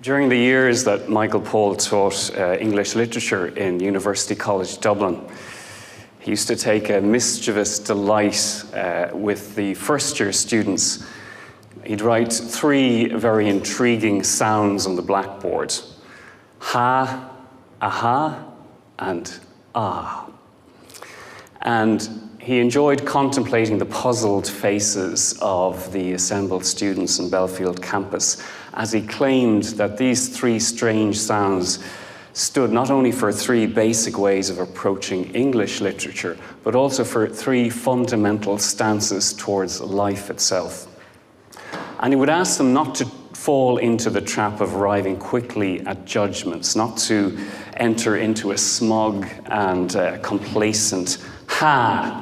During the years that Michael Paul taught English literature in University College Dublin, he used to take a mischievous delight with the first-year students. He'd write three very intriguing sounds on the blackboard: ha, aha, and ah. And he enjoyed contemplating the puzzled faces of the assembled students in Belfield campus as he claimed that these three strange sounds stood not only for three basic ways of approaching English literature, but also for three fundamental stances towards life itself. And he would ask them not to fall into the trap of arriving quickly at judgments, not to enter into a smug and complacent ha,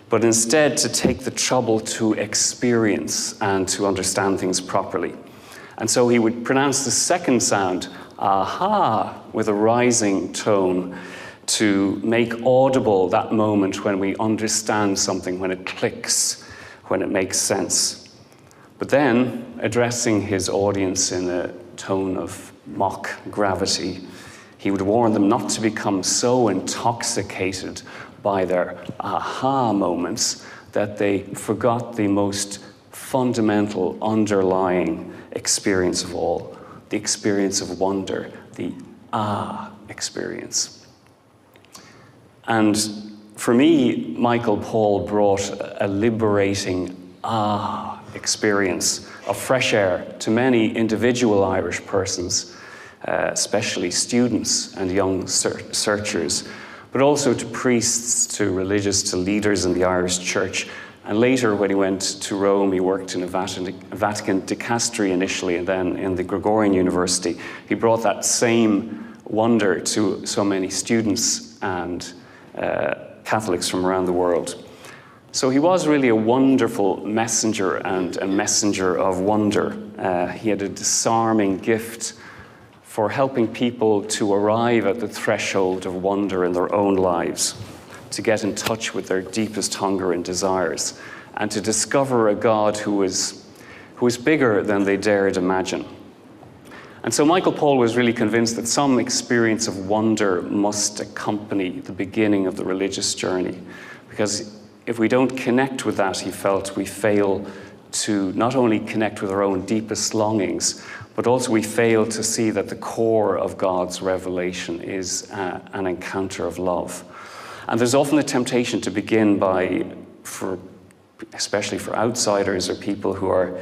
but instead to take the trouble to experience and to understand things properly. And so he would pronounce the second sound, aha, with a rising tone to make audible that moment when we understand something, when it clicks, when it makes sense. But then, addressing his audience in a tone of mock gravity, he would warn them not to become so intoxicated by their aha moments that they forgot the most fundamental underlying experience of all, the experience of wonder, the ah experience. And for me, Michael Paul brought a liberating ah experience of fresh air to many individual Irish persons, especially students and young searchers, but also to priests, to religious, to leaders in the Irish Church. And later, when he went to Rome, he worked in a Vatican dicastery initially, and then in the Gregorian University. He brought that same wonder to so many students and Catholics from around the world. So he was really a wonderful messenger and a messenger of wonder. He had a disarming gift for helping people to arrive at the threshold of wonder in their own lives, to get in touch with their deepest hunger and desires, and to discover a God who is bigger than they dared imagine. And so Michael Paul was really convinced that some experience of wonder must accompany the beginning of the religious journey, because if we don't connect with that, he felt, we fail to not only connect with our own deepest longings, but also we fail to see that the core of God's revelation is an encounter of love. And there's often a temptation to begin by, especially for outsiders or people who are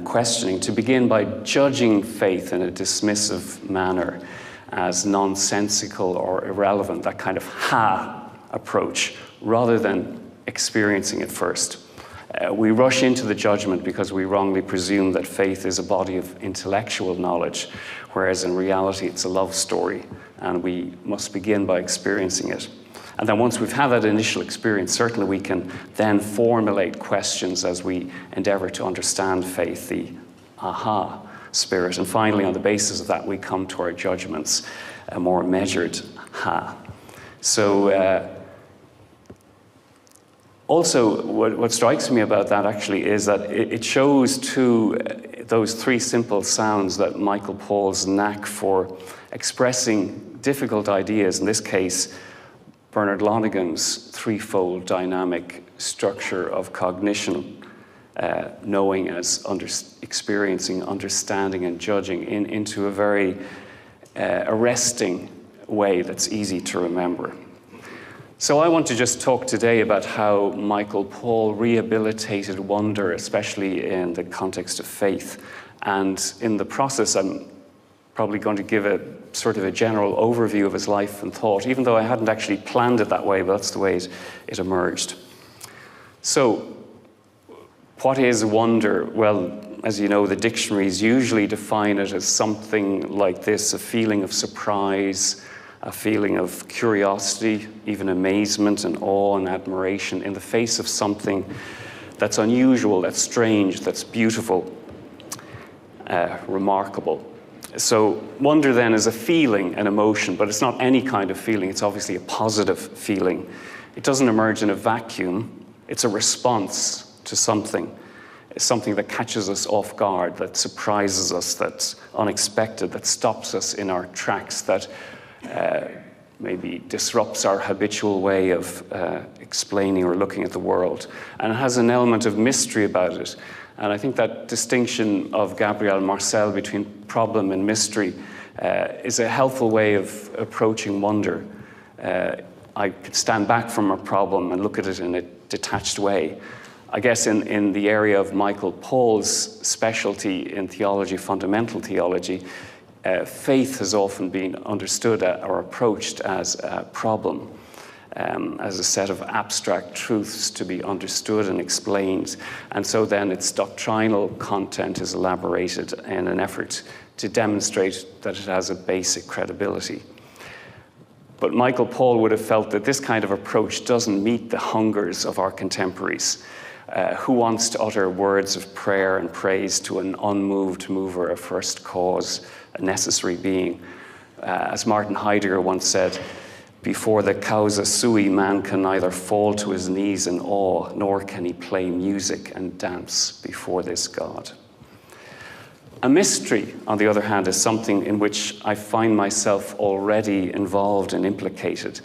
questioning, to begin by judging faith in a dismissive manner as nonsensical or irrelevant, that kind of ha approach, rather than experiencing it first. We rush into the judgment because we wrongly presume that faith is a body of intellectual knowledge, whereas in reality it's a love story, and we must begin by experiencing it. And then once we've had that initial experience, certainly we can then formulate questions as we endeavor to understand faith, the aha spirit. And finally, on the basis of that, we come to our judgments, a more measured ha. So also, what strikes me about that actually is that it shows too those three simple sounds that Michael Paul's knack for expressing difficult ideas, in this case, Bernard Lonergan's threefold dynamic structure of cognition, knowing as experiencing, understanding, and judging, into a very arresting way that's easy to remember. So I want to just talk today about how Michael Paul rehabilitated wonder, especially in the context of faith. And in the process, I'm probably going to give a sort of a general overview of his life and thought, even though I hadn't actually planned it that way, but that's the way it emerged. So, what is wonder? Well, as you know, the dictionaries usually define it as something like this: a feeling of surprise, a feeling of curiosity, even amazement and awe and admiration in the face of something that's unusual, that's strange, that's beautiful, remarkable. So wonder then is a feeling, an emotion, but it's not any kind of feeling. It's obviously a positive feeling. It doesn't emerge in a vacuum. It's a response to something. something that catches us off guard, that surprises us, that's unexpected, that stops us in our tracks, that maybe disrupts our habitual way of explaining or looking at the world. And it has an element of mystery about it. And I think that distinction of Gabriel Marcel between problem and mystery is a helpful way of approaching wonder. I could stand back from a problem and look at it in a detached way. I guess in the area of Michael Paul's specialty in theology, fundamental theology, faith has often been understood or approached as a problem, as a set of abstract truths to be understood and explained. And so then its doctrinal content is elaborated in an effort to demonstrate that it has a basic credibility. But Michael Paul would have felt that this kind of approach doesn't meet the hungers of our contemporaries. Who wants to utter words of prayer and praise to an unmoved mover, a first cause, a necessary being? As Martin Heidegger once said, before the causa sui, man can neither fall to his knees in awe, nor can he play music and dance before this God. A mystery, on the other hand, is something in which I find myself already involved and implicated.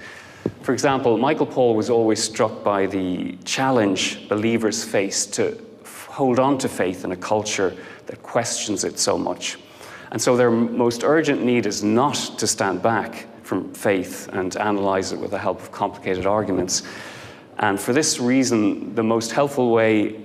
For example, Michael Paul was always struck by the challenge believers face to hold on to faith in a culture that questions it so much. And so their most urgent need is not to stand back from faith and analyze it with the help of complicated arguments. And for this reason, the most helpful way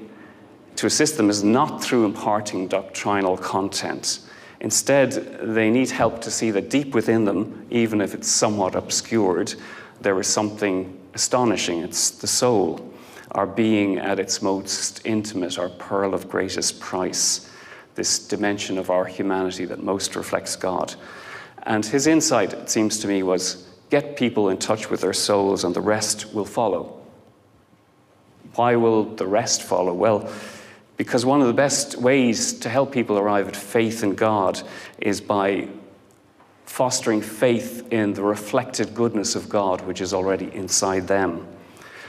to assist them is not through imparting doctrinal content. Instead, they need help to see that deep within them, even if it's somewhat obscured, there is something astonishing. It's the soul, our being at its most intimate, our pearl of greatest price, this dimension of our humanity that most reflects God. And his insight, it seems to me, was get people in touch with their souls and the rest will follow. Why will the rest follow? Well, because one of the best ways to help people arrive at faith in God is by fostering faith in the reflected goodness of God, which is already inside them.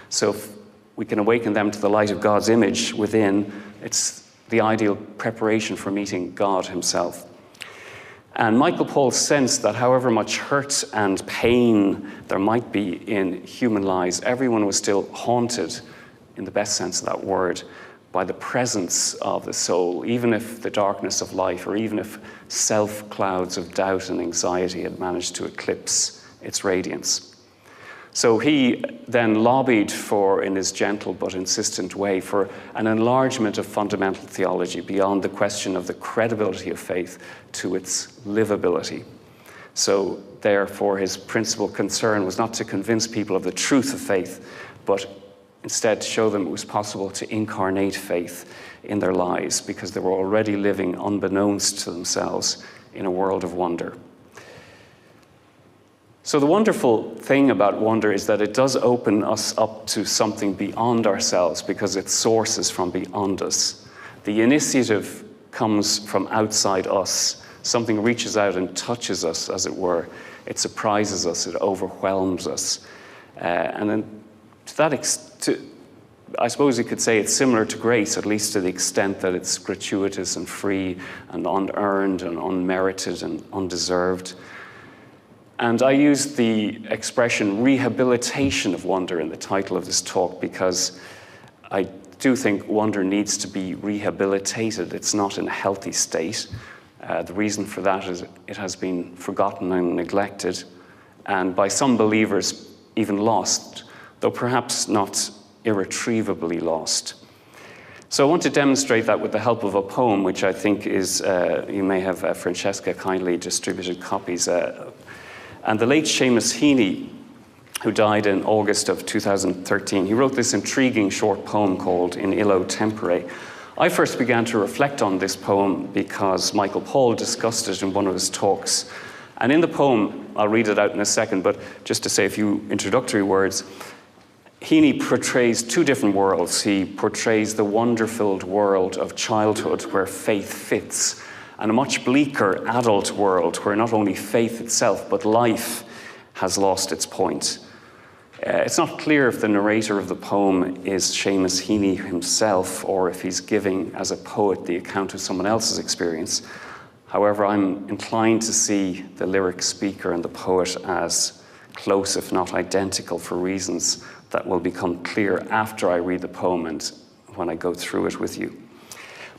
So if we can awaken them to the light of God's image within, it's the ideal preparation for meeting God himself. And Michael Paul sensed that however much hurt and pain there might be in human lives, everyone was still haunted, in the best sense of that word, by the presence of the soul, even if the darkness of life, or even if self-clouds of doubt and anxiety had managed to eclipse its radiance. So he then lobbied for, in his gentle but insistent way, for an enlargement of fundamental theology beyond the question of the credibility of faith to its livability. So therefore his principal concern was not to convince people of the truth of faith, but instead to show them it was possible to incarnate faith in their lives because they were already living unbeknownst to themselves in a world of wonder. So the wonderful thing about wonder is that it does open us up to something beyond ourselves because it sources from beyond us. The initiative comes from outside us. Something reaches out and touches us, as it were. It surprises us, it overwhelms us. And then to that extent, I suppose you could say it's similar to grace, at least to the extent that it's gratuitous and free and unearned and unmerited and undeserved. And I used the expression rehabilitation of wonder in the title of this talk because I do think wonder needs to be rehabilitated. It's not in a healthy state. The reason for that is it has been forgotten and neglected, and by some believers even lost, though perhaps not irretrievably lost. So I want to demonstrate that with the help of a poem, which I think is, you may have Francesca kindly distributed copies. And the late Seamus Heaney, who died in August of 2013, he wrote this intriguing short poem called In Illo Tempore. I first began to reflect on this poem because Michael Paul discussed it in one of his talks. And in the poem, I'll read it out in a second, but just to say a few introductory words, Heaney portrays two different worlds. He portrays the wonder-filled world of childhood where faith fits, and a much bleaker adult world where not only faith itself, but life has lost its point. It's not clear if the narrator of the poem is Seamus Heaney himself or if he's giving, as a poet, the account of someone else's experience. However, I'm inclined to see the lyric speaker and the poet as close, if not identical, for reasons that will become clear after I read the poem and when I go through it with you.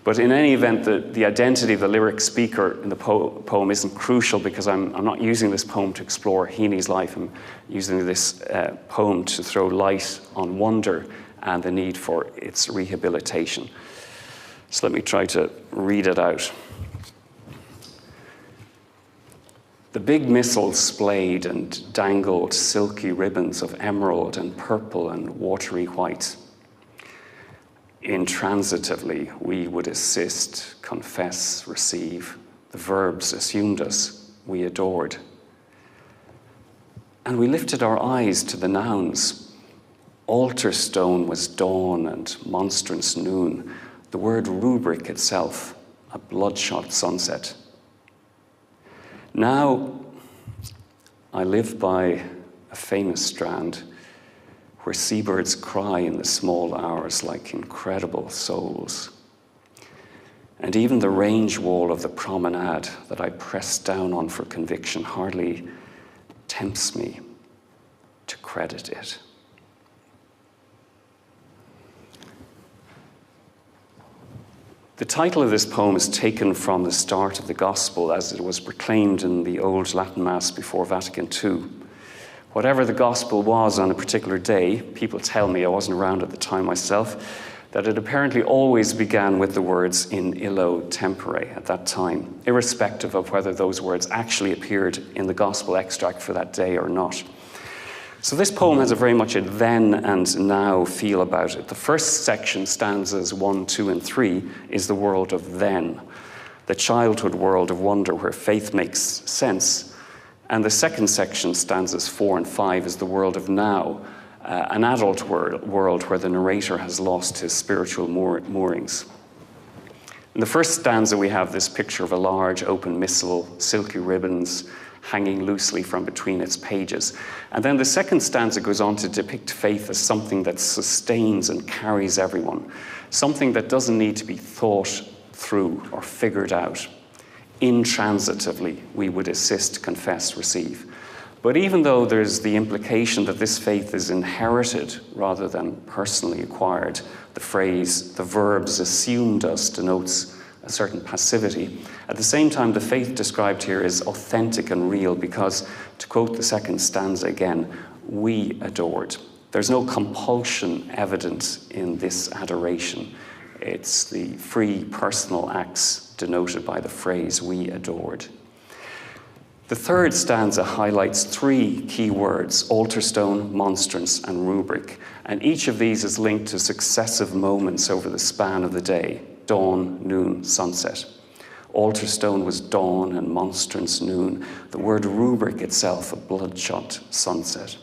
But in any event, the identity of the lyric speaker in the poem isn't crucial, because I'm not using this poem to explore Heaney's life. I'm using this poem to throw light on wonder and the need for its rehabilitation. So let me try to read it out. The big missile splayed and dangled silky ribbons of emerald and purple and watery white. Intransitively, we would assist, confess, receive. The verbs assumed us, we adored. And we lifted our eyes to the nouns. Altar stone was dawn and monstrance noon. The word rubric itself, a bloodshot sunset. Now, I live by a famous strand where seabirds cry in the small hours like incredible souls. And even the range wall of the promenade that I press down on for conviction hardly tempts me to credit it. The title of this poem is taken from the start of the Gospel as it was proclaimed in the Old Latin Mass before Vatican II. Whatever the Gospel was on a particular day, people tell me, I wasn't around at the time myself, that it apparently always began with the words in illo tempore at that time, irrespective of whether those words actually appeared in the Gospel extract for that day or not. So this poem has a very much a then and now feel about it. The first section, stanzas 1, 2, and 3, is the world of then, the childhood world of wonder where faith makes sense. And the second section, stanzas 4 and 5, is the world of now, an adult world where the narrator has lost his spiritual moorings. In the first stanza, we have this picture of a large open missal, silky ribbons hanging loosely from between its pages. And then the second stanza goes on to depict faith as something that sustains and carries everyone, something that doesn't need to be thought through or figured out. Intransitively, we would assist, confess, receive. But even though there's the implication that this faith is inherited rather than personally acquired, the phrase, the verbs assumed us, denotes a certain passivity. At the same time, the faith described here is authentic and real because, to quote the second stanza again, we adored. There's no compulsion evident in this adoration. It's the free personal acts denoted by the phrase, we adored. The third stanza highlights three key words, altar stone, monstrance, and rubric. And each of these is linked to successive moments over the span of the day, dawn, noon, sunset. Altar stone was dawn and monstrance noon. The word rubric itself, a bloodshot sunset.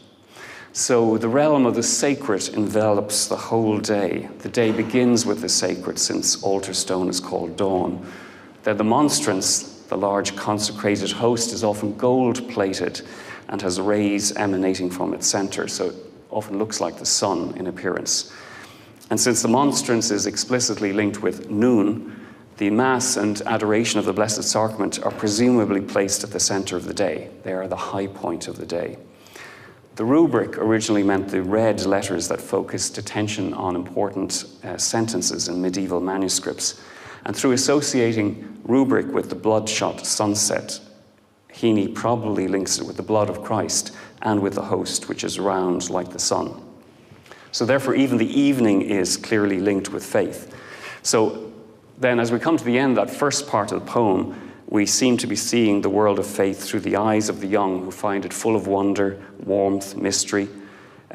So the realm of the sacred envelops the whole day. The day begins with the sacred, since altar stone is called dawn. Then the monstrance, the large consecrated host, is often gold-plated and has rays emanating from its center, so it often looks like the sun in appearance. And since the monstrance is explicitly linked with noon, the Mass and adoration of the Blessed Sacrament are presumably placed at the center of the day. They are the high point of the day. The rubric originally meant the red letters that focused attention on important sentences in medieval manuscripts. And through associating rubric with the bloodshot sunset, Heaney probably links it with the blood of Christ and with the host, which is round like the sun. So therefore, even the evening is clearly linked with faith. So then, as we come to the end, that first part of the poem, we seem to be seeing the world of faith through the eyes of the young who find it full of wonder, warmth, mystery.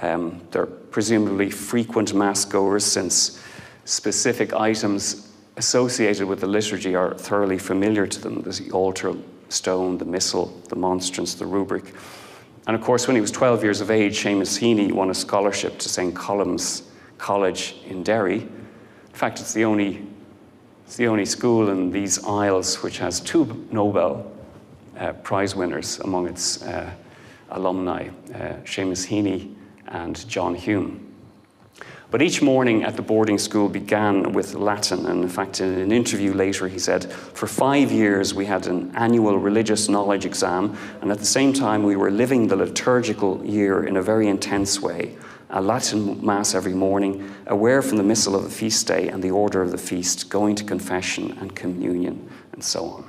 They're presumably frequent mass goers, since specific items associated with the liturgy are thoroughly familiar to them. There's the altar stone, the missal, the monstrance, the rubric. And of course, when he was 12 years of age, Seamus Heaney won a scholarship to St. Colum's College in Derry. In fact, it's the only school in these Isles which has two Nobel Prize winners among its alumni, Seamus Heaney and John Hume. But each morning at the boarding school began with Latin, and in fact in an interview later he said, "For 5 years we had an annual religious knowledge exam, and at the same time we were living the liturgical year in a very intense way. A Latin Mass every morning, aware from the Missal of the feast day and the order of the feast, going to confession and communion," and so on.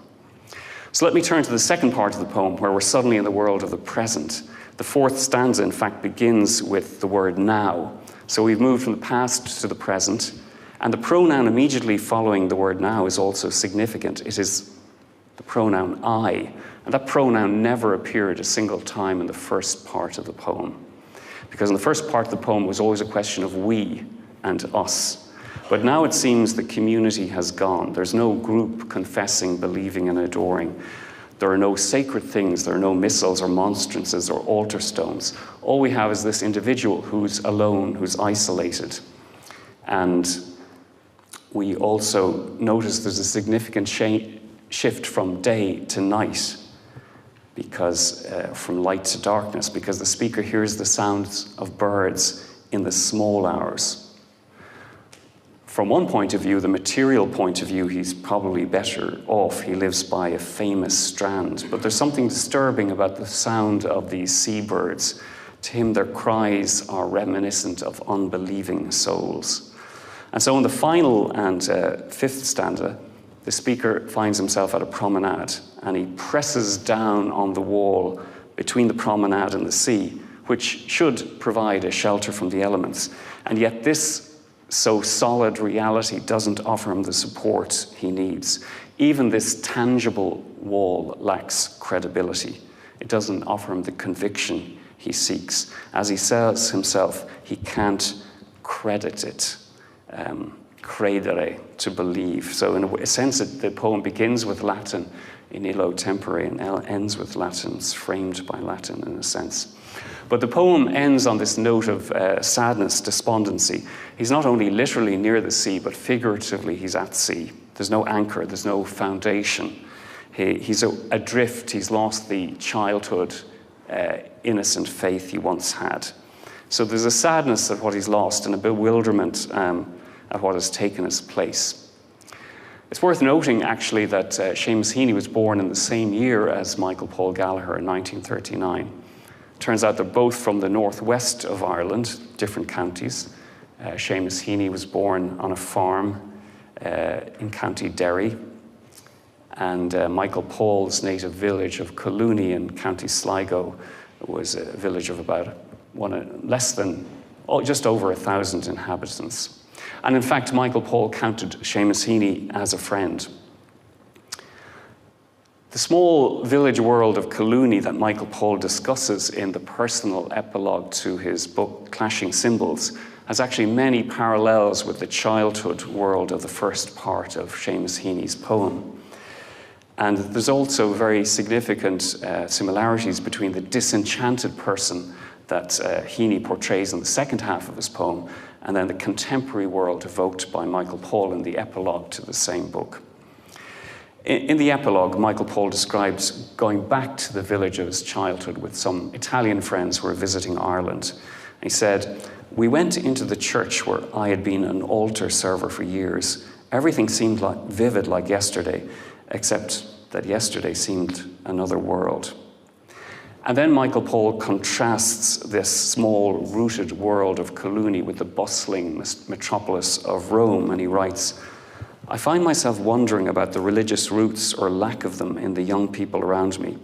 So let me turn to the second part of the poem, where we're suddenly in the world of the present. The fourth stanza, in fact, begins with the word now. So we've moved from the past to the present, and the pronoun immediately following the word now is also significant. It is the pronoun I, and that pronoun never appeared a single time in the first part of the poem, because in the first part of the poem was always a question of we and us. But now it seems the community has gone. There's no group confessing, believing, and adoring. There are no sacred things, there are no missals or monstrances or altar stones. All we have is this individual who's alone, who's isolated. And we also notice there's a significant shift from day to night, because from light to darkness, because the speaker hears the sounds of birds in the small hours. From one point of view, the material point of view, he's probably better off. He lives by a famous strand. But there's something disturbing about the sound of these seabirds. To him, their cries are reminiscent of unbelieving souls. And so in the final and fifth stanza, the speaker finds himself at a promenade, and he presses down on the wall between the promenade and the sea, which should provide a shelter from the elements. And yet this so solid reality doesn't offer him the support he needs. Even this tangible wall lacks credibility. It doesn't offer him the conviction he seeks. As he says himself, he can't credit it, credere, to believe. So in a sense, the poem begins with Latin in illo tempore and ends with Latin. It's framed by Latin in a sense. But the poem ends on this note of sadness, despondency. He's not only literally near the sea, but figuratively he's at sea. There's no anchor, there's no foundation. He's adrift, he's lost the childhood, innocent faith he once had. So there's a sadness at what he's lost and a bewilderment at what has taken his place. It's worth noting, actually, that Seamus Heaney was born in the same year as Michael Paul Gallagher in 1939. Turns out they're both from the northwest of Ireland, different counties. Seamus Heaney was born on a farm in County Derry, and Michael Paul's native village of Colloquium in County Sligo was a village of about just over 1,000 inhabitants. And in fact, Michael Paul counted Seamus Heaney as a friend. The small village world of Colloquium that Michael Paul discusses in the personal epilogue to his book, Clashing Symbols, has actually many parallels with the childhood world of the first part of Seamus Heaney's poem. And there's also very significant similarities between the disenchanted person that Heaney portrays in the second half of his poem and then the contemporary world evoked by Michael Paul in the epilogue to the same book. In the epilogue, Michael Paul describes going back to the village of his childhood with some Italian friends who were visiting Ireland. He said, "We went into the church where I had been an altar server for years. Everything seemed vivid like yesterday, except that yesterday seemed another world." And then Michael Paul contrasts this small, rooted world of Colloquium with the bustling metropolis of Rome, and he writes, "I find myself wondering about the religious roots or lack of them in the young people around me.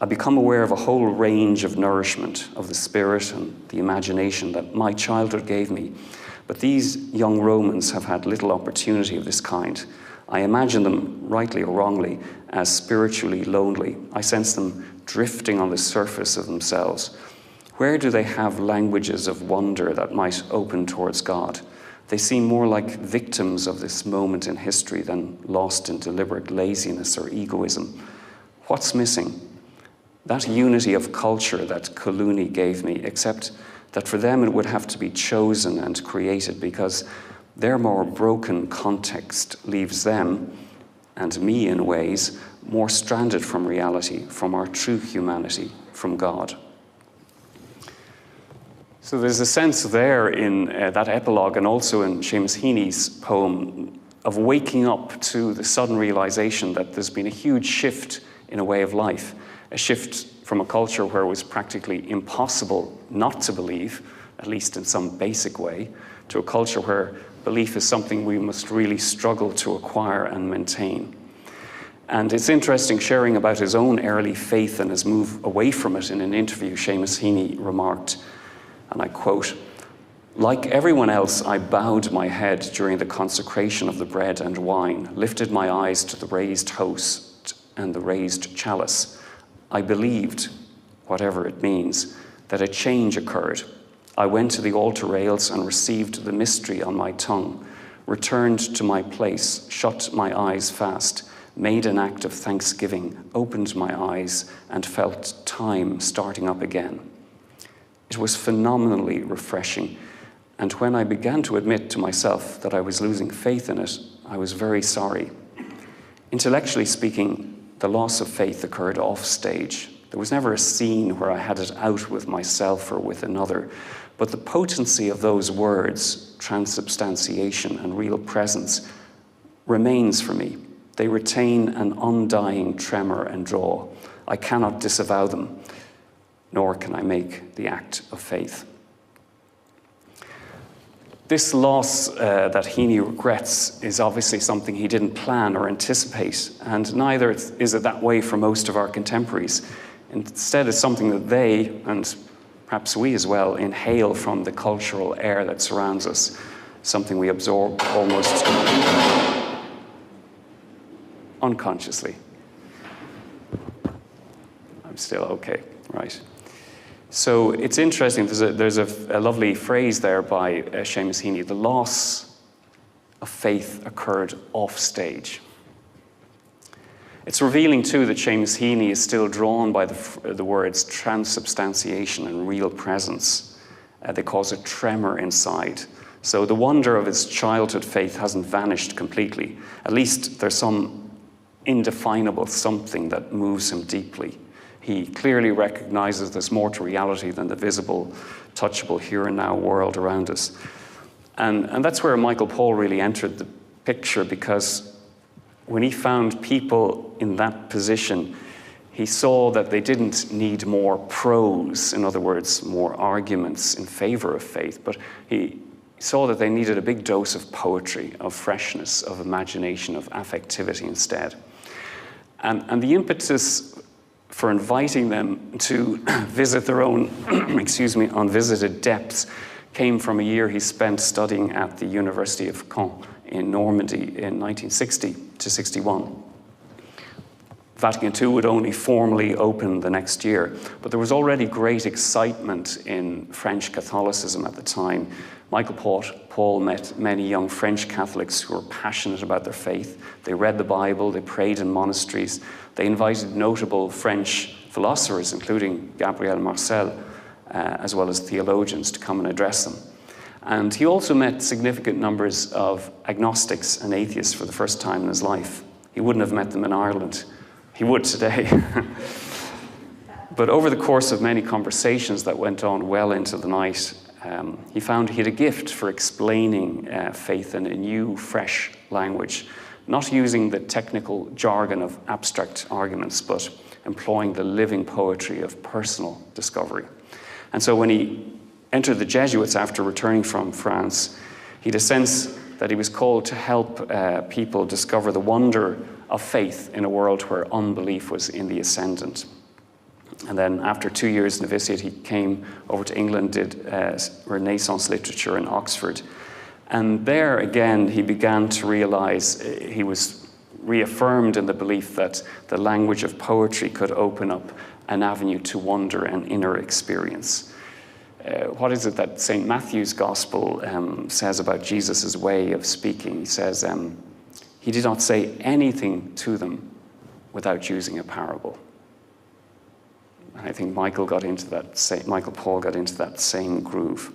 I become aware of a whole range of nourishment of the spirit and the imagination that my childhood gave me. But these young Romans have had little opportunity of this kind. I imagine them, rightly or wrongly, as spiritually lonely. I sense them drifting on the surface of themselves. Where do they have languages of wonder that might open towards God? They seem more like victims of this moment in history than lost in deliberate laziness or egoism. What's missing? That unity of culture that Colloquium gave me, except that for them it would have to be chosen and created because their more broken context leaves them, and me in ways, more stranded from reality, from our true humanity, from God." So there's a sense there in that epilogue and also in Seamus Heaney's poem of waking up to the sudden realization that there's been a huge shift in a way of life, a shift from a culture where it was practically impossible not to believe, at least in some basic way, to a culture where belief is something we must really struggle to acquire and maintain. And it's interesting sharing about his own early faith and his move away from it. In an interview, Seamus Heaney remarked, and I quote, "Like everyone else, I bowed my head during the consecration of the bread and wine, lifted my eyes to the raised host and the raised chalice. I believed, whatever it means, that a change occurred. I went to the altar rails and received the mystery on my tongue, returned to my place, shut my eyes fast, made an act of thanksgiving, opened my eyes, and felt time starting up again. It was phenomenally refreshing, and when I began to admit to myself that I was losing faith in it, I was very sorry. Intellectually speaking, the loss of faith occurred off stage. There was never a scene where I had it out with myself or with another, but the potency of those words, transubstantiation and real presence, remains for me. They retain an undying tremor and draw. I cannot disavow them, nor can I make the act of faith." This loss that Heaney regrets is obviously something he didn't plan or anticipate, and neither is it that way for most of our contemporaries. Instead, it's something that they, and perhaps we as well, inhale from the cultural air that surrounds us, something we absorb almost unconsciously. I'm still okay, right. So it's interesting, there's a lovely phrase there by Seamus Heaney, the loss of faith occurred off stage. It's revealing too that Seamus Heaney is still drawn by the words transubstantiation and real presence. They cause a tremor inside. So the wonder of his childhood faith hasn't vanished completely. At least there's some indefinable something that moves him deeply. He clearly recognizes there's more to reality than the visible, touchable, here and now world around us. And that's where Michael Paul really entered the picture, because when he found people in that position, he saw that they didn't need more prose, in other words, more arguments in favor of faith, but he saw that they needed a big dose of poetry, of freshness, of imagination, of affectivity instead. And the impetus for inviting them to visit their own, unvisited depths came from a year he spent studying at the University of Caen in Normandy in 1960 to 61. Vatican II would only formally open the next year, but there was already great excitement in French Catholicism at the time. Michael Paul met many young French Catholics who were passionate about their faith. They read the Bible, they prayed in monasteries. They invited notable French philosophers, including Gabriel Marcel, as well as theologians, to come and address them. And he also met significant numbers of agnostics and atheists for the first time in his life. He wouldn't have met them in Ireland. He would today. But over the course of many conversations that went on well into the night, he found he had a gift for explaining faith in a new, fresh language, not using the technical jargon of abstract arguments, but employing the living poetry of personal discovery. And so when he entered the Jesuits after returning from France, he had a sense that he was called to help people discover the wonder of faith in a world where unbelief was in the ascendant. And then after 2 years novitiate, he came over to England, did Renaissance literature in Oxford. And there again, he began to realize he was reaffirmed in the belief that the language of poetry could open up an avenue to wonder and inner experience. What is it that St. Matthew's Gospel says about Jesus' way of speaking? He says, he did not say anything to them without using a parable. And I think Michael Paul got into that same groove.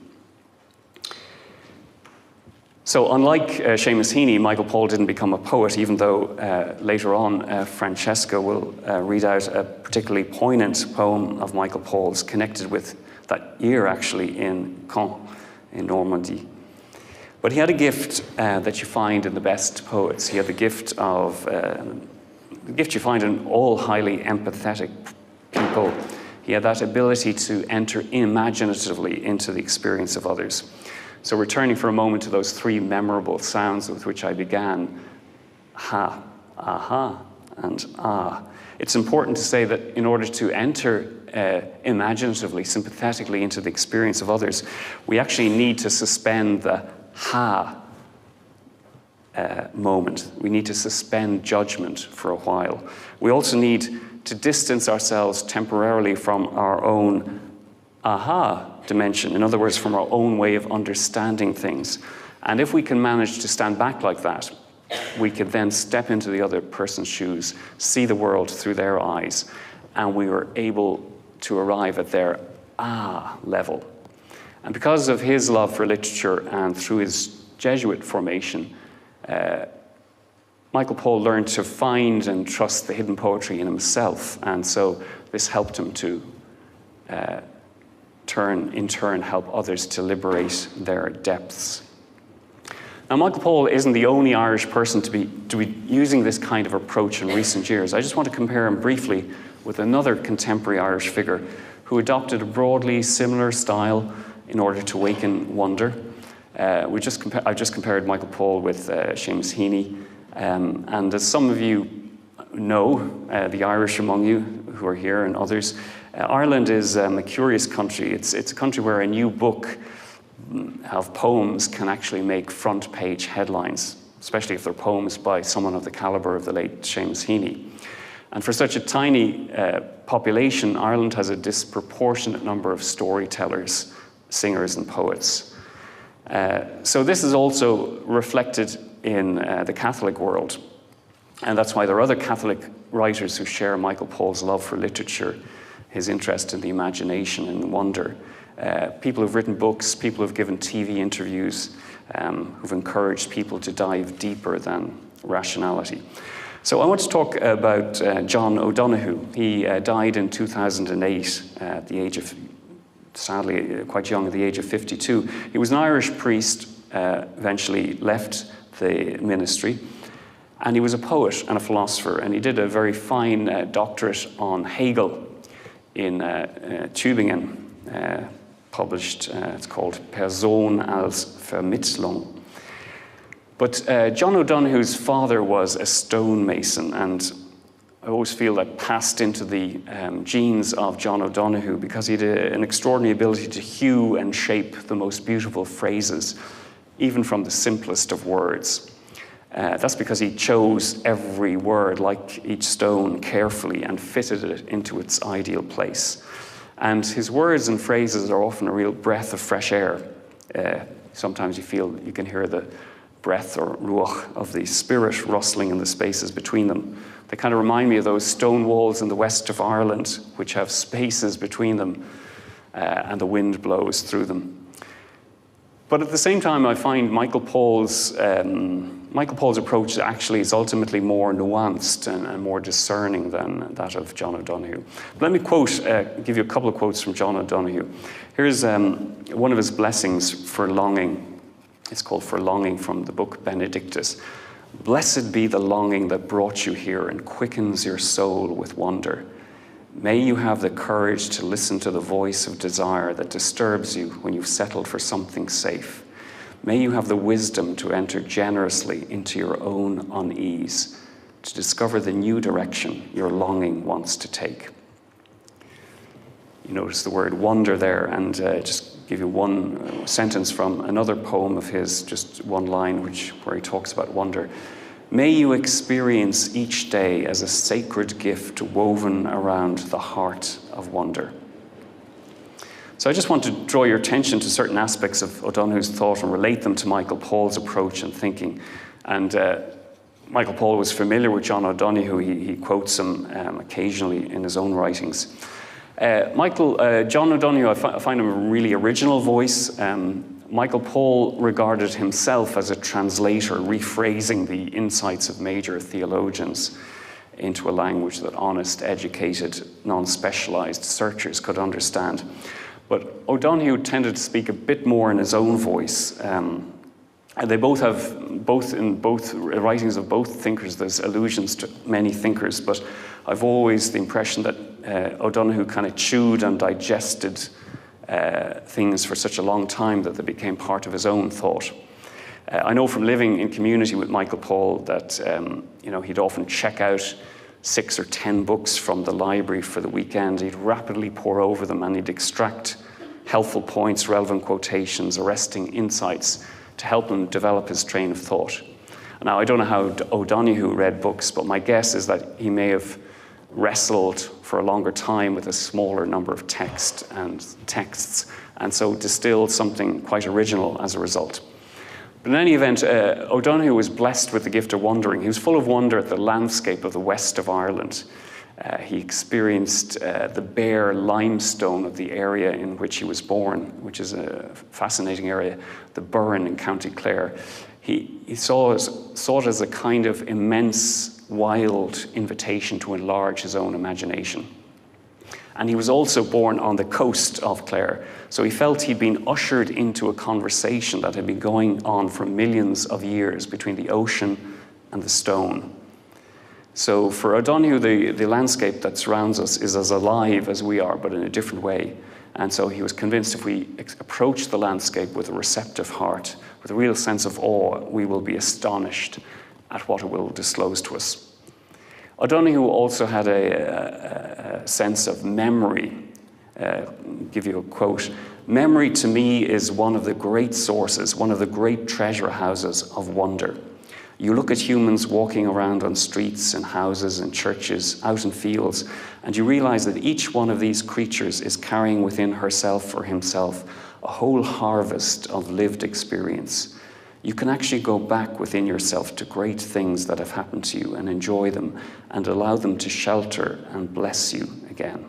So unlike Seamus Heaney, Michael Paul didn't become a poet, even though later on Francesca will read out a particularly poignant poem of Michael Paul's connected with that year actually in Caen, in Normandy. But he had a gift that you find in the best poets. He had the gift you find in all highly empathetic people. He had that ability to enter imaginatively into the experience of others. So returning for a moment to those three memorable sounds with which I began, ha, aha, and ah. It's important to say that in order to enter imaginatively, sympathetically into the experience of others, we actually need to suspend the ha moment. We need to suspend judgment for a while. We also need to distance ourselves temporarily from our own aha dimension. In other words, from our own way of understanding things. And if we can manage to stand back like that, we could then step into the other person's shoes, see the world through their eyes, and we were able to arrive at their ah level. And because of his love for literature and through his Jesuit formation, Michael Pole learned to find and trust the hidden poetry in himself, and so this helped him to in turn help others to liberate their depths. Now, Michael Pole isn't the only Irish person to be using this kind of approach in recent years. I just want to compare him briefly with another contemporary Irish figure who adopted a broadly similar style in order to awaken wonder. I've just compared Michael Pole with Seamus Heaney. And as some of you know, the Irish among you who are here and others, Ireland is a curious country. It's a country where a new book of poems can actually make front page headlines, especially if they're poems by someone of the caliber of the late Seamus Heaney. And for such a tiny population, Ireland has a disproportionate number of storytellers, singers and poets. So this is also reflected in the Catholic world. And that's why there are other Catholic writers who share Michael Pole's love for literature, his interest in the imagination and wonder. People who've written books, people who've given TV interviews, who've encouraged people to dive deeper than rationality. So I want to talk about John O'Donoghue. He died in 2008 at the age of, sadly, quite young, at the age of 52. He was an Irish priest, eventually left the ministry, and he was a poet and a philosopher, and he did a very fine doctorate on Hegel in Tübingen, published, it's called Person als Vermittlung. But John O'Donoghue's father was a stonemason, and I always feel that passed into the genes of John O'Donoghue because he had an extraordinary ability to hew and shape the most beautiful phrases, even from the simplest of words. That's because he chose every word, like each stone, carefully and fitted it into its ideal place. And his words and phrases are often a real breath of fresh air. Sometimes you feel you can hear the breath or ruach of the spirit rustling in the spaces between them. They kind of remind me of those stone walls in the west of Ireland, which have spaces between them, and the wind blows through them. But at the same time, I find Michael Pole's approach actually is ultimately more nuanced and more discerning than that of John O'Donoghue. Let me give you a couple of quotes from John O'Donoghue. Here's one of his blessings for longing. It's called For Longing, from the book Benedictus. Blessed be the longing that brought you here and quickens your soul with wonder. May you have the courage to listen to the voice of desire that disturbs you when you've settled for something safe. May you have the wisdom to enter generously into your own unease, to discover the new direction your longing wants to take. You notice the word wonder there, and just give you one sentence from another poem of his, just one line where he talks about wonder. May you experience each day as a sacred gift woven around the heart of wonder. So I just want to draw your attention to certain aspects of O'Donoghue's thought and relate them to Michael Pole's approach and thinking. And Michael Pole was familiar with John O'Donoghue. He quotes him occasionally in his own writings. John O'Donoghue, I find him a really original voice. Michael Pole regarded himself as a translator, rephrasing the insights of major theologians into a language that honest, educated, non-specialized searchers could understand. But O'Donoghue tended to speak a bit more in his own voice. And they both have, in both writings of both thinkers, there's allusions to many thinkers, but I've always the impression that O'Donoghue kind of chewed and digested things for such a long time that they became part of his own thought. I know from living in community with Michael Paul that he'd often check out 6 or 10 books from the library for the weekend. He'd rapidly pore over them and he'd extract helpful points, relevant quotations, arresting insights to help him develop his train of thought. Now, I don't know how O'Donoghue read books, but my guess is that he may have wrestled for a longer time with a smaller number of texts, and so distilled something quite original as a result. But in any event, O'Donoghue was blessed with the gift of wandering. He was full of wonder at the landscape of the west of Ireland. He experienced the bare limestone of the area in which he was born, which is a fascinating area, the Burren in County Clare. He saw it as a kind of immense, wild invitation to enlarge his own imagination. And he was also born on the coast of Clare, so he felt he'd been ushered into a conversation that had been going on for millions of years between the ocean and the stone. So for O'Donoghue, the landscape that surrounds us is as alive as we are, but in a different way. And so he was convinced if we approach the landscape with a receptive heart, with a real sense of awe, we will be astonished at what it will disclose to us. O'Donoghue also had a sense of memory. Give you a quote. "Memory to me is one of the great sources, one of the great treasure houses of wonder. You look at humans walking around on streets and houses and churches, out in fields, and you realize that each one of these creatures is carrying within herself or himself a whole harvest of lived experience. You can actually go back within yourself to great things that have happened to you and enjoy them and allow them to shelter and bless you again."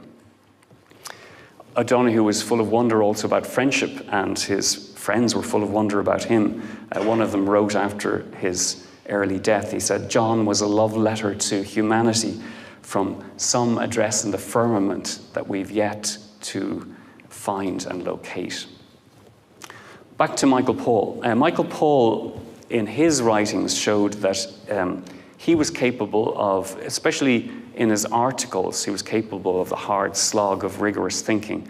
O'Donoghue was full of wonder also about friendship, and his friends were full of wonder about him. One of them wrote after his early death, he said, "John was a love letter to humanity from some address in the firmament that we've yet to find and locate." Back to Michael Paul. Michael Paul, in his writings, showed that he was capable of, especially in his articles, he was capable of the hard slog of rigorous thinking.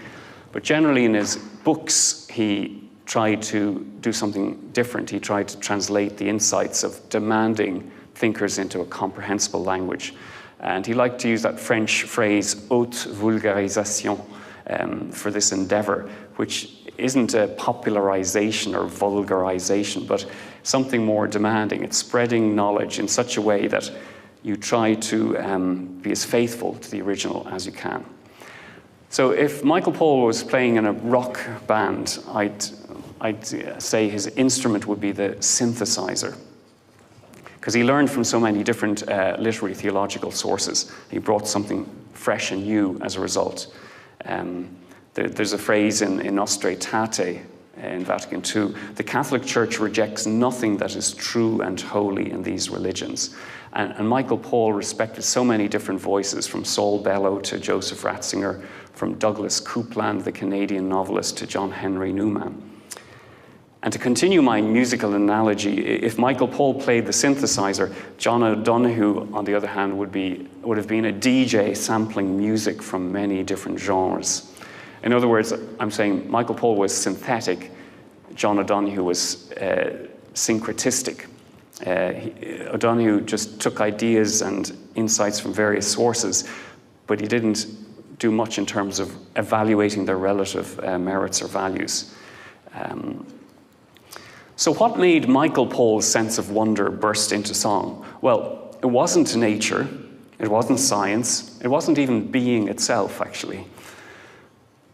But generally in his books, he tried to do something different. He tried to translate the insights of demanding thinkers into a comprehensible language. And he liked to use that French phrase, haute vulgarisation, for this endeavor, which isn't a popularization or vulgarization, but something more demanding. It's spreading knowledge in such a way that you try to be as faithful to the original as you can. So if Michael Paul was playing in a rock band, I'd say his instrument would be the synthesizer, because he learned from so many different literary theological sources. He brought something fresh and new as a result. There's a phrase in Nostra Aetate in Vatican II, the Catholic Church rejects nothing that is true and holy in these religions. And Michael Paul respected so many different voices, from Saul Bellow to Joseph Ratzinger, from Douglas Coupland, the Canadian novelist, to John Henry Newman. And to continue my musical analogy, if Michael Paul played the synthesizer, John O'Donoghue, on the other hand, would have been a DJ sampling music from many different genres. In other words, I'm saying Michael Paul was synthetic, John O'Donoghue was syncretistic. O'Donoghue just took ideas and insights from various sources, but he didn't do much in terms of evaluating their relative merits or values. So what made Michael Paul's sense of wonder burst into song? Well, it wasn't nature, it wasn't science, it wasn't even being itself, actually.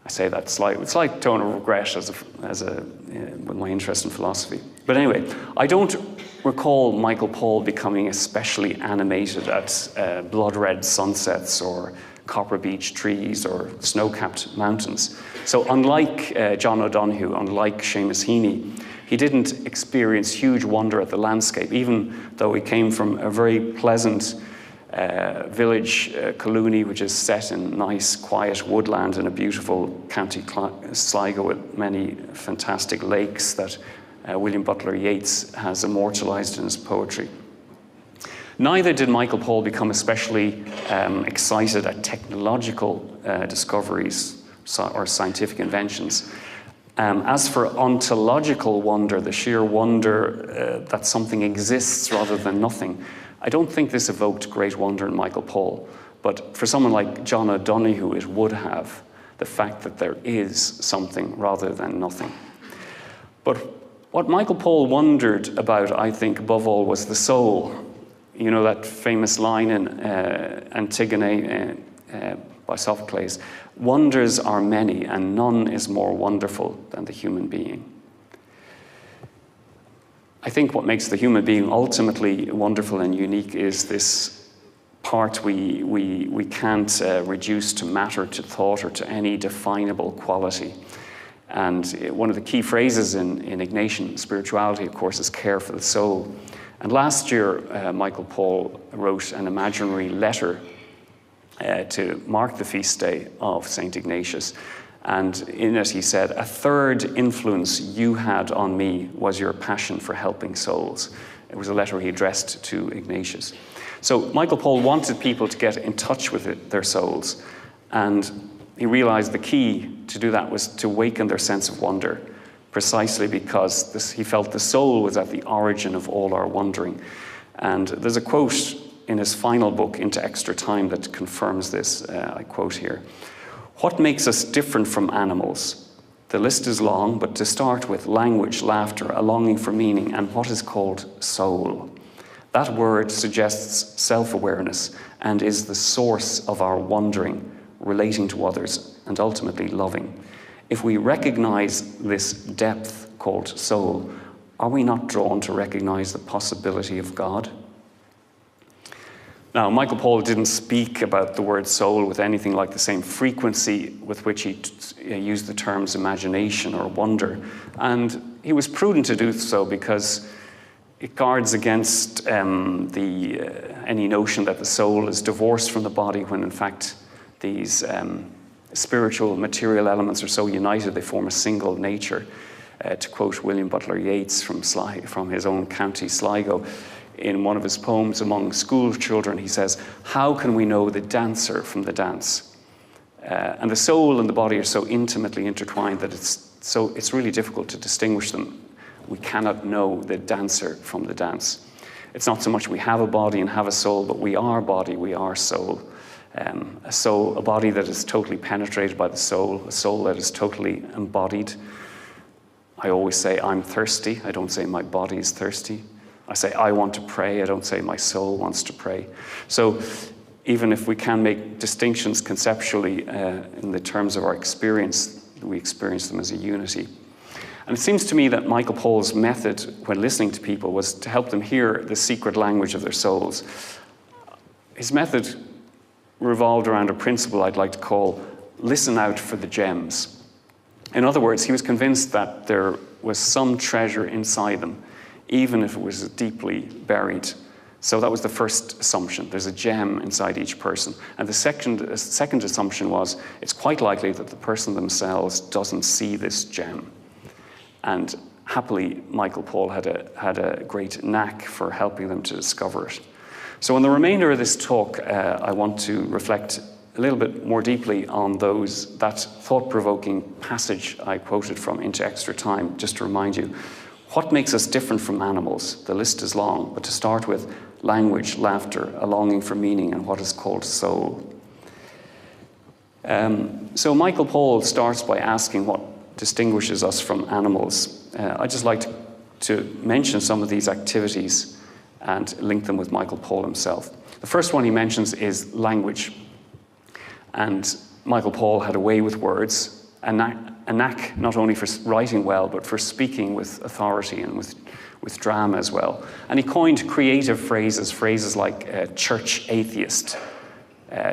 I say that slight tone of regret with my interest in philosophy. But anyway, I don't recall Michael Paul becoming especially animated at blood-red sunsets or copper beech trees or snow-capped mountains. So unlike John O'Donoghue, unlike Seamus Heaney, he didn't experience huge wonder at the landscape, even though he came from a very pleasant village, Colloquium, which is set in nice, quiet woodland in a beautiful county Sligo with many fantastic lakes that William Butler Yeats has immortalised in his poetry. Neither did Michael Paul become especially excited at technological discoveries or scientific inventions. As for ontological wonder, the sheer wonder that something exists rather than nothing, I don't think this evoked great wonder in Michael Paul. But for someone like John O'Donoghue, it would have, the fact that there is something rather than nothing. But what Michael Paul wondered about, I think, above all, was the soul. You know that famous line in Antigone by Sophocles, "Wonders are many, and none is more wonderful than the human being." I think what makes the human being ultimately wonderful and unique is this part we can't reduce to matter, to thought, or to any definable quality. And one of the key phrases in Ignatian spirituality, of course, is care for the soul. And last year, Michael Paul wrote an imaginary letter to mark the feast day of St. Ignatius. And in it he said, "A third influence you had on me was your passion for helping souls." It was a letter he addressed to Ignatius. So Michael Paul wanted people to get in touch with their souls. And he realized the key to do that was to awaken their sense of wonder, precisely because he felt the soul was at the origin of all our wondering. And there's a quote in his final book, Into Extra Time, that confirms this. I quote here. "What makes us different from animals? The list is long, but to start with, language, laughter, a longing for meaning, and what is called soul. That word suggests self-awareness and is the source of our wondering, relating to others, and ultimately loving. If we recognize this depth called soul, are we not drawn to recognize the possibility of God?" Now, Michael Paul didn't speak about the word soul with anything like the same frequency with which he used the terms imagination or wonder. And he was prudent to do so because it guards against any notion that the soul is divorced from the body, when in fact these spiritual material elements are so united they form a single nature. To quote William Butler Yeats from his own county Sligo, in one of his poems among school children, he says, "How can we know the dancer from the dance?" And the soul and the body are so intimately intertwined that it's really difficult to distinguish them. We cannot know the dancer from the dance. It's not so much we have a body and have a soul, but we are body, we are soul. A body that is totally penetrated by the soul, a soul that is totally embodied. I always say, "I'm thirsty." I don't say my body is thirsty. I say, "I want to pray." I don't say my soul wants to pray. So even if we can make distinctions conceptually in the terms of our experience, we experience them as a unity. And it seems to me that Michael Paul's method when listening to people was to help them hear the secret language of their souls. His method revolved around a principle I'd like to call listen out for the gems. In other words, he was convinced that there was some treasure inside them, even if it was deeply buried. So that was the first assumption. There's a gem inside each person. And the second assumption was it's quite likely that the person themselves doesn't see this gem. And happily, Michael Paul had a great knack for helping them to discover it. So in the remainder of this talk, I want to reflect a little bit more deeply on that thought-provoking passage I quoted from Into Extra Time, just to remind you. What makes us different from animals? The list is long, but to start with, language, laughter, a longing for meaning, and what is called soul. So Michael Paul starts by asking what distinguishes us from animals. I'd just like to mention some of these activities and link them with Michael Paul himself. The first one he mentions is language. And Michael Paul had a way with words, a knack not only for writing well, but for speaking with authority and with drama as well. And he coined creative phrases like church atheist,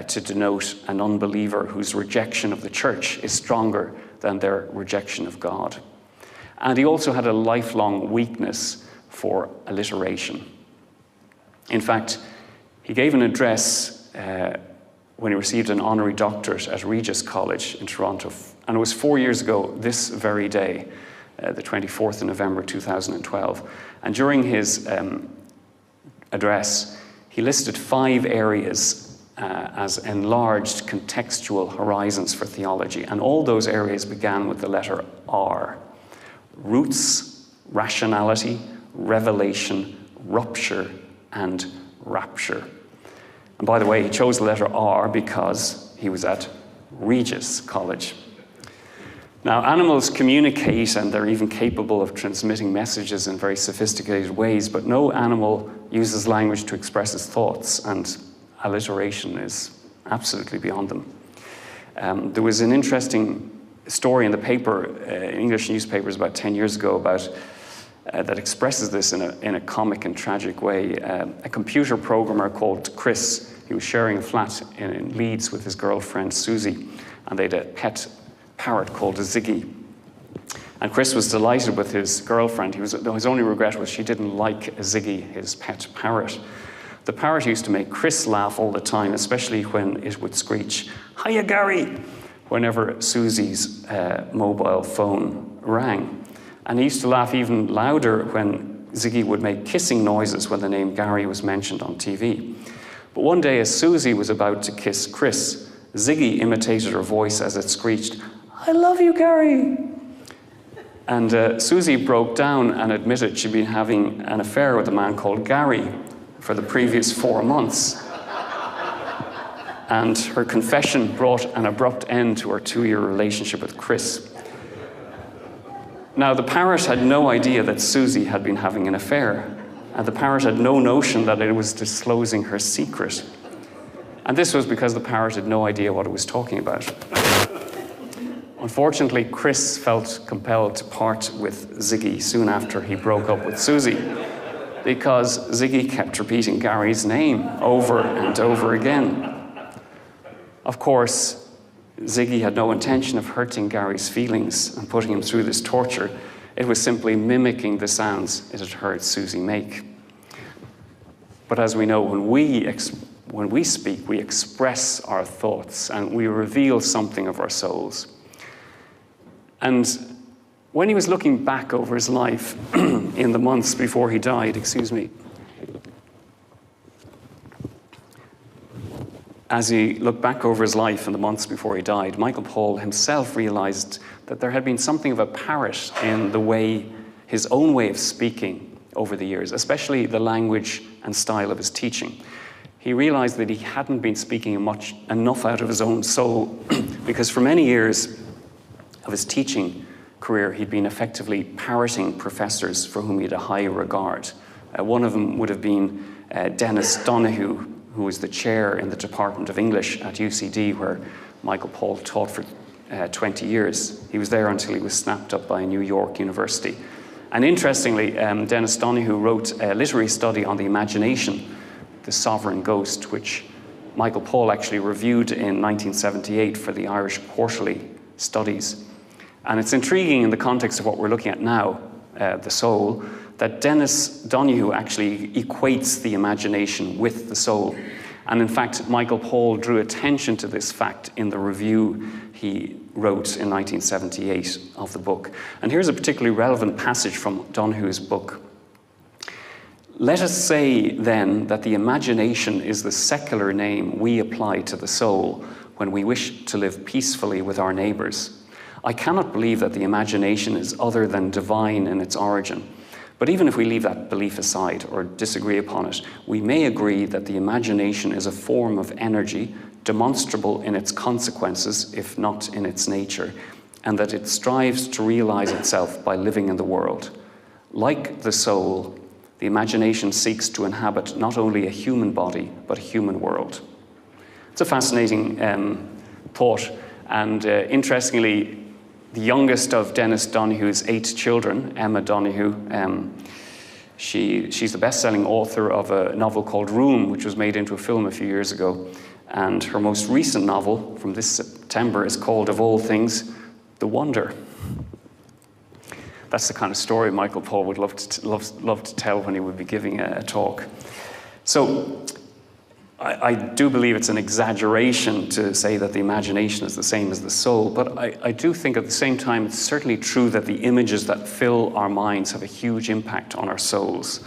to denote an unbeliever whose rejection of the church is stronger than their rejection of God. And he also had a lifelong weakness for alliteration. In fact, He gave an address when he received an honorary doctorate at Regis College in Toronto. And it was 4 years ago, this very day, the 24th of November 2012. And during his address, he listed 5 areas as enlarged contextual horizons for theology. And all those areas began with the letter R. Roots, rationality, revelation, rupture, and rapture. And by the way, he chose the letter R because he was at Regis College. Now, animals communicate, and they're even capable of transmitting messages in very sophisticated ways, but no animal uses language to express its thoughts, and alliteration is absolutely beyond them. There was an interesting story in the paper, English newspapers about 10 years ago, about that expresses this in a comic and tragic way. A computer programmer called Chris, he was sharing a flat in Leeds with his girlfriend Susie, and they had a pet parrot called Ziggy. And Chris was delighted with his girlfriend. His only regret was she didn't like Ziggy, his pet parrot. The parrot used to make Chris laugh all the time, especially when it would screech, "Hiya, Gary," whenever Susie's mobile phone rang. And he used to laugh even louder when Ziggy would make kissing noises when the name Gary was mentioned on TV. But one day, as Susie was about to kiss Chris, Ziggy imitated her voice as it screeched, "I love you, Gary." And Susie broke down and admitted she'd been having an affair with a man called Gary for the previous 4 months. And her confession brought an abrupt end to her 2-year relationship with Chris. Now, the parrot had no idea that Susie had been having an affair, and the parrot had no notion that it was disclosing her secret. And this was because the parrot had no idea what it was talking about. Unfortunately, Chris felt compelled to part with Ziggy soon after he broke up with Susie, because Ziggy kept repeating Gary's name over and over again. Of course, Ziggy had no intention of hurting Gary's feelings and putting him through this torture. It was simply mimicking the sounds it had heard Susie make. But as we know, when we speak, we express our thoughts and we reveal something of our souls. And when he was looking back over his life in the months before he died, as he looked back over his life in the months before he died, Michael Paul himself realized that there had been something of a parrot in his own way of speaking over the years, especially the language and style of his teaching. He realized that he hadn't been speaking enough out of his own soul, because for many years of his teaching career, he'd been effectively parroting professors for whom he had a high regard. One of them would have been Dennis Donahue, who was the chair in the Department of English at UCD, where Michael Paul taught for 20 years. He was there until he was snapped up by New York University. And interestingly, Dennis Donahue wrote a literary study on the imagination, the sovereign ghost, which Michael Paul actually reviewed in 1978 for the Irish Quarterly Studies. And it's intriguing in the context of what we're looking at now, the soul, that Dennis Donahue actually equates the imagination with the soul. And in fact, Michael Paul drew attention to this fact in the review he wrote in 1978 of the book. And here's a particularly relevant passage from Donahue's book. "Let us say, then, that the imagination is the secular name we apply to the soul when we wish to live peacefully with our neighbours. I cannot believe that the imagination is other than divine in its origin. But even if we leave that belief aside or disagree upon it, we may agree that the imagination is a form of energy, demonstrable in its consequences, if not in its nature, and that it strives to realize itself by living in the world. Like the soul, the imagination seeks to inhabit not only a human body, but a human world." It's a fascinating thought, and interestingly, the youngest of Dennis Donahue's 8 children, Emma Donahue, she's the best-selling author of a novel called Room, which was made into a film a few years ago. And her most recent novel from this September is called, of all things, The Wonder. That's the kind of story Michael Paul would love to tell when he would be giving a talk. So I do believe it's an exaggeration to say that the imagination is the same as the soul, but I do think at the same time it's certainly true that the images that fill our minds have a huge impact on our souls.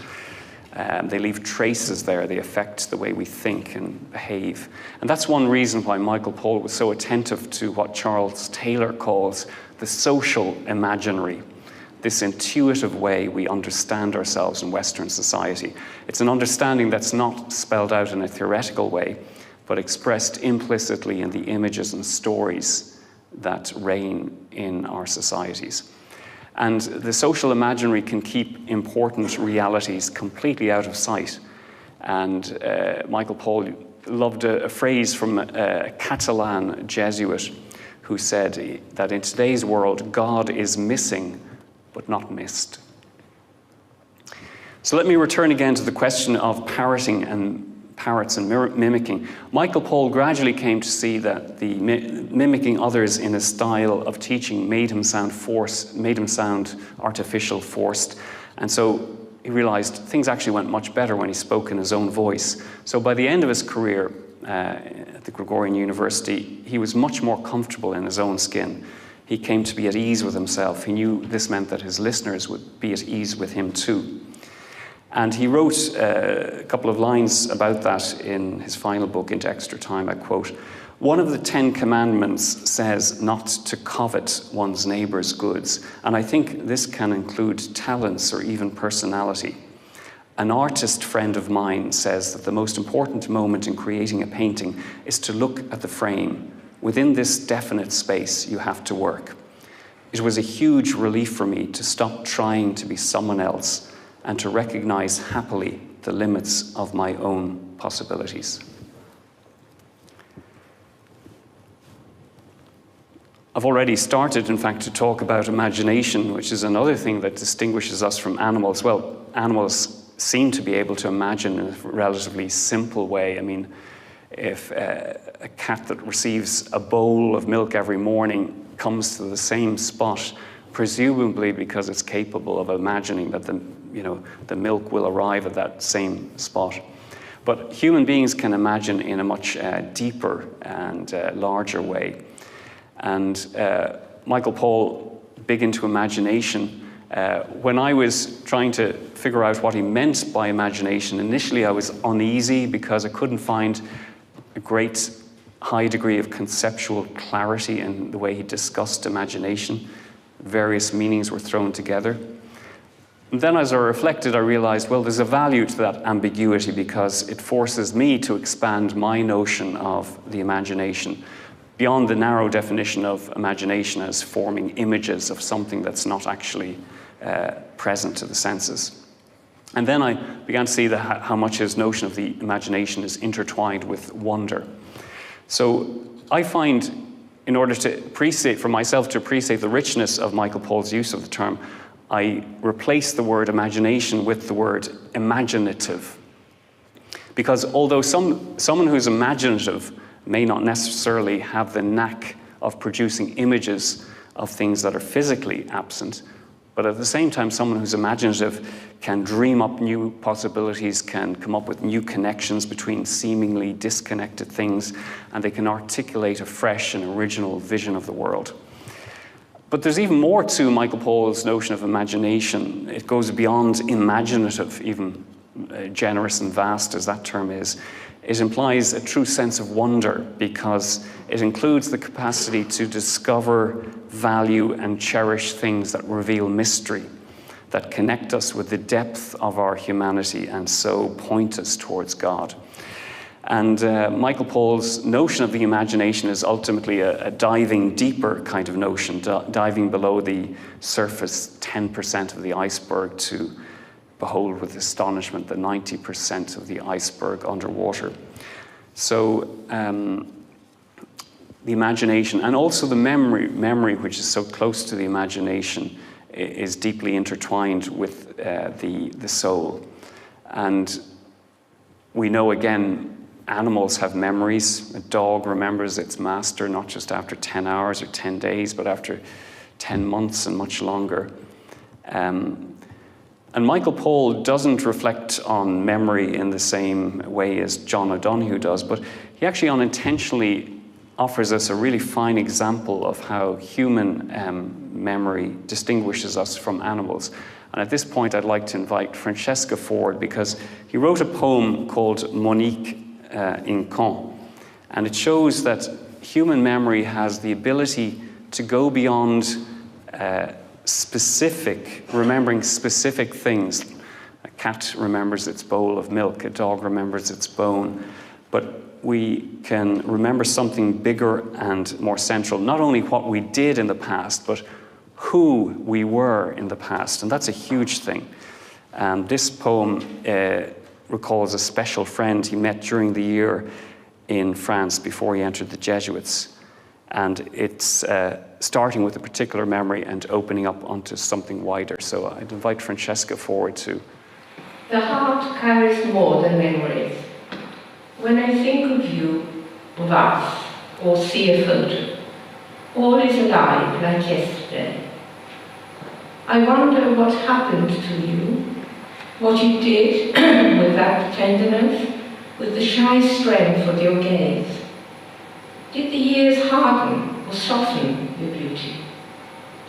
They leave traces there, they affect the way we think and behave. And that's one reason why Michael Paul was so attentive to what Charles Taylor calls the social imaginary, this intuitive way we understand ourselves in Western society. It's an understanding that's not spelled out in a theoretical way, but expressed implicitly in the images and stories that reign in our societies. And the social imaginary can keep important realities completely out of sight. And Michael Paul loved a phrase from a Catalan Jesuit who said that in today's world, God is missing but not missed. So let me return again to the question of parroting and parrots and mimicking. Michael Paul gradually came to see that the mimicking others in a style of teaching made him sound forced, made him sound artificial, forced. And so he realized things actually went much better when he spoke in his own voice. So by the end of his career at the Gregorian University, he was much more comfortable in his own skin. He came to be at ease with himself. He knew this meant that his listeners would be at ease with him too. And he wrote a couple of lines about that in his final book, Into Extra Time. I quote, "One of the 10 commandments says not to covet one's neighbor's goods, and I think this can include talents or even personality. An artist friend of mine says that the most important moment in creating a painting is to look at the frame. Within this definite space, you have to work. It was a huge relief for me to stop trying to be someone else and to recognize happily the limits of my own possibilities." I've already started, in fact, to talk about imagination, which is another thing that distinguishes us from animals. Well, animals seem to be able to imagine in a relatively simple way. I mean, if a cat that receives a bowl of milk every morning comes to the same spot, presumably because it's capable of imagining that the milk will arrive at that same spot. But human beings can imagine in a much deeper and larger way. And Michael Paul, big into imagination, when I was trying to figure out what he meant by imagination, initially I was uneasy because I couldn't find a great high degree of conceptual clarity in the way he discussed imagination. Various meanings were thrown together. And then as I reflected, I realized, well, there's a value to that ambiguity because it forces me to expand my notion of the imagination beyond the narrow definition of imagination as forming images of something that's not actually present to the senses. And then I began to see how much his notion of the imagination is intertwined with wonder. So I find, in order to appreciate, for myself to appreciate the richness of Michael Paul's use of the term, I replace the word imagination with the word imaginative. Because although someone who's imaginative may not necessarily have the knack of producing images of things that are physically absent, but at the same time, someone who's imaginative can dream up new possibilities, can come up with new connections between seemingly disconnected things, and they can articulate a fresh and original vision of the world. But there's even more to Michael Paul's notion of imagination. It goes beyond imaginative, even generous and vast as that term is. It implies a true sense of wonder because it includes the capacity to discover, value, and cherish things that reveal mystery, that connect us with the depth of our humanity and so point us towards God. And Michael Paul's notion of the imagination is ultimately a diving deeper kind of notion, diving below the surface 10% of the iceberg to behold with astonishment the 90% of the iceberg underwater. So the imagination and also the memory which is so close to the imagination is deeply intertwined with the soul. And we know again, animals have memories. A dog remembers its master not just after 10 hours or 10 days, but after 10 months and much longer. And Michael Pole doesn't reflect on memory in the same way as John O'Donoghue does, but he actually unintentionally offers us a really fine example of how human memory distinguishes us from animals. And at this point, I'd like to invite Francesca forward, because he wrote a poem called Monique in Caen. And it shows that human memory has the ability to go beyond remembering specific things. A cat remembers its bowl of milk, a dog remembers its bone, but we can remember something bigger and more central, not only what we did in the past, but who we were in the past, and that's a huge thing. This poem recalls a special friend he met during the year in France before he entered the Jesuits. And it's starting with a particular memory and opening up onto something wider. So I'd invite Francesca forward too. The heart carries more than memories. When I think of you, of us, or see a photo, all is alive like yesterday. I wonder what happened to you, what you did with that tenderness, with the shy strength of your gaze. Did the years harden or soften your beauty?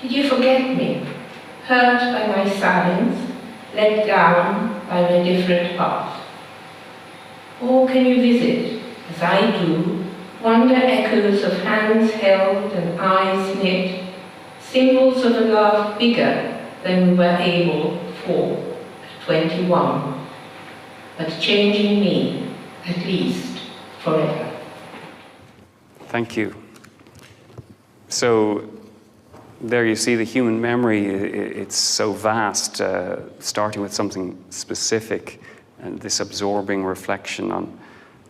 Did you forget me, hurt by my silence, let down by my different path? Or can you visit, as I do, wonder echoes of hands held and eyes knit, symbols of a love bigger than we were able for at 21, but changing me, at least, forever. Thank you. So there you see the human memory. It's so vast, starting with something specific, and this absorbing reflection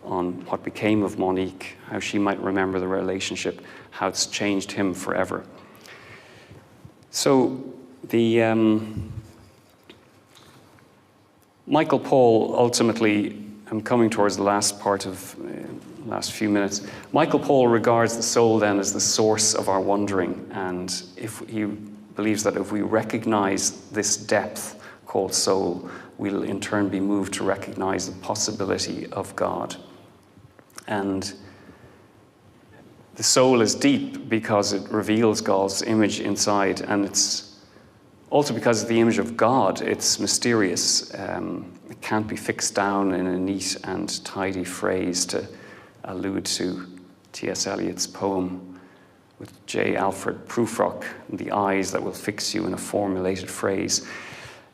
on what became of Monique, how she might remember the relationship, how it's changed him forever. So the Michael Pole ultimately, I'm coming towards the last part of last few minutes. Michael Pole regards the soul then as the source of our wondering, and if he believes that if we recognize this depth called soul, we'll in turn be moved to recognize the possibility of God. And the soul is deep because it reveals God's image inside, and it's also because of the image of God, it's mysterious. It can't be fixed down in a neat and tidy phrase, to allude to T.S. Eliot's poem with J. Alfred Prufrock, the eyes that will fix you in a formulated phrase.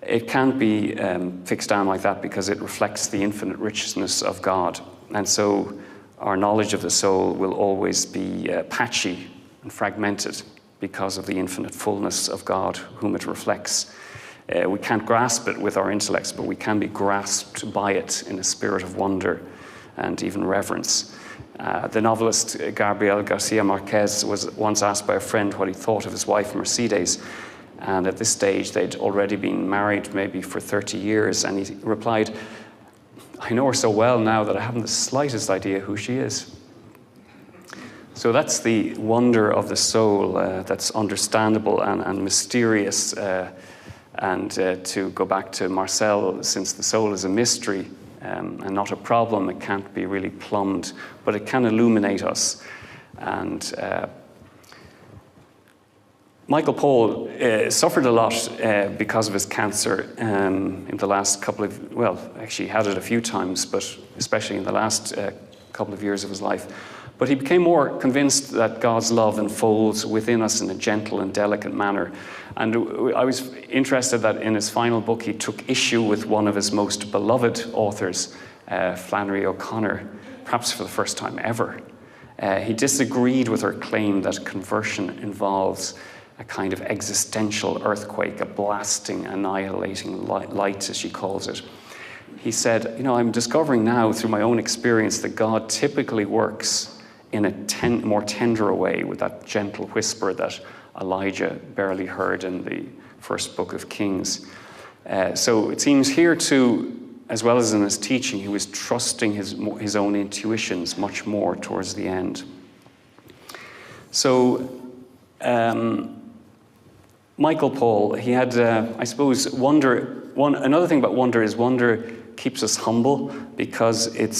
It can't be fixed down like that because it reflects the infinite richness of God. And so our knowledge of the soul will always be patchy and fragmented because of the infinite fullness of God, whom it reflects. We can't grasp it with our intellects, but we can be grasped by it in a spirit of wonder and even reverence. The novelist Gabriel Garcia Marquez was once asked by a friend what he thought of his wife Mercedes, and at this stage they'd already been married maybe for 30 years, and he replied, "I know her so well now that I haven't the slightest idea who she is." So that's the wonder of the soul that's understandable and mysterious, and to go back to Marcel, since the soul is a mystery, and not a problem, it can't be really plumbed, but it can illuminate us. And Michael Pole suffered a lot because of his cancer in the last couple of, well, actually he had it a few times, but especially in the last couple of years of his life. But he became more convinced that God's love unfolds within us in a gentle and delicate manner. And I was interested that in his final book, he took issue with one of his most beloved authors, Flannery O'Connor, perhaps for the first time ever. He disagreed with her claim that conversion involves a kind of existential earthquake, a blasting, annihilating light, as she calls it. He said, you know, I'm discovering now through my own experience that God typically works in a more tender way, with that gentle whisper that Elijah barely heard in the first book of Kings. So it seems here too, as well as in his teaching, he was trusting his own intuitions much more towards the end. So Michael Pole, he had, I suppose, wonder Another thing about wonder is wonder keeps us humble because it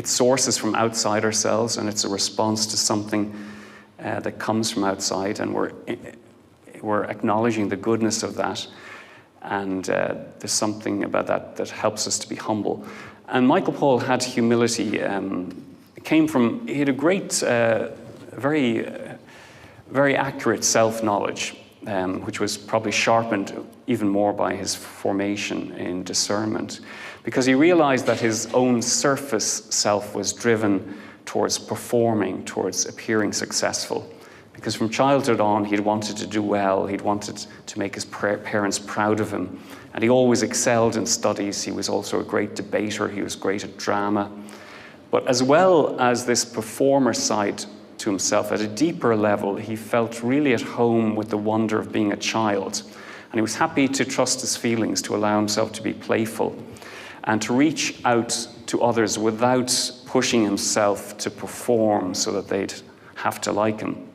sources from outside ourselves, and it's a response to something that comes from outside, and we're acknowledging the goodness of that, and there's something about that helps us to be humble. And Michael Paul had humility. He had a great, very accurate self-knowledge, which was probably sharpened even more by his formation in discernment, because he realized that his own surface self was driven towards performing, towards appearing successful. Because from childhood on, he'd wanted to do well, he'd wanted to make his parents proud of him, and he always excelled in studies. He was also a great debater, he was great at drama. But as well as this performer side to himself, at a deeper level, he felt really at home with the wonder of being a child. And he was happy to trust his feelings, to allow himself to be playful, and to reach out to others without pushing himself to perform so that they'd have to like him.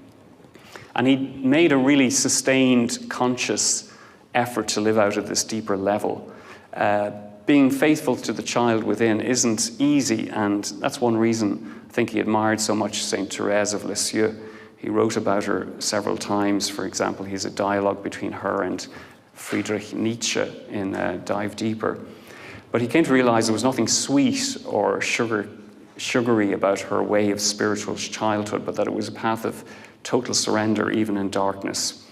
And he made a really sustained, conscious effort to live out at this deeper level. Being faithful to the child within isn't easy, and that's one reason I think he admired so much Saint Therese of Lisieux. He wrote about her several times. For example, he has a dialogue between her and Friedrich Nietzsche in Dive Deeper. But he came to realize there was nothing sweet or sugary about her way of spiritual childhood, but that it was a path of total surrender, even in darkness.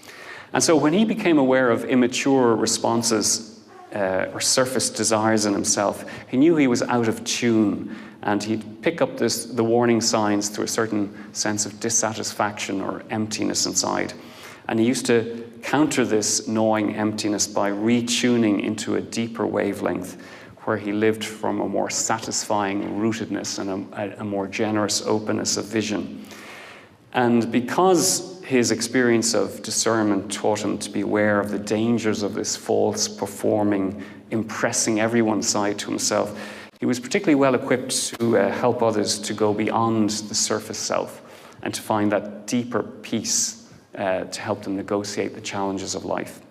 And so when he became aware of immature responses or surface desires in himself, he knew he was out of tune, and he'd pick up the warning signs through a certain sense of dissatisfaction or emptiness inside. And he used to counter this gnawing emptiness by retuning into a deeper wavelength, where he lived from a more satisfying rootedness and a more generous openness of vision. And because his experience of discernment taught him to be aware of the dangers of this false performing, impressing everyone side to himself, he was particularly well equipped to help others to go beyond the surface self and to find that deeper peace to help them negotiate the challenges of life.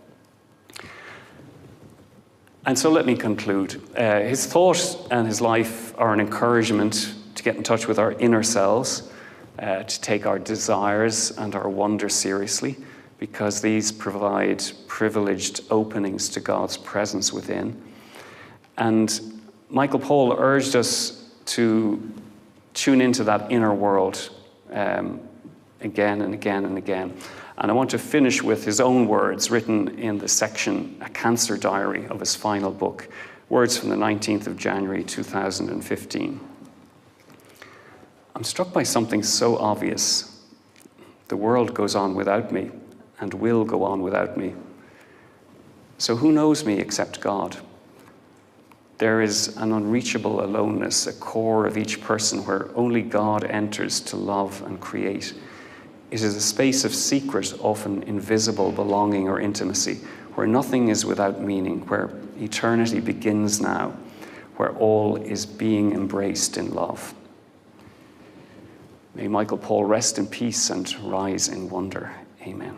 And so let me conclude. His thought and his life are an encouragement to get in touch with our inner selves, to take our desires and our wonder seriously, because these provide privileged openings to God's presence within. And Michael Paul urged us to tune into that inner world again and again and again. And I want to finish with his own words written in the section, A Cancer Diary, of his final book, words from the 19th of January 2015. I'm struck by something so obvious. The world goes on without me and will go on without me. So who knows me except God? There is an unreachable aloneness, a core of each person where only God enters to love and create. It is a space of secret, often invisible belonging or intimacy, where nothing is without meaning, where eternity begins now, where all is being embraced in love. May Michael Paul rest in peace and rise in wonder. Amen.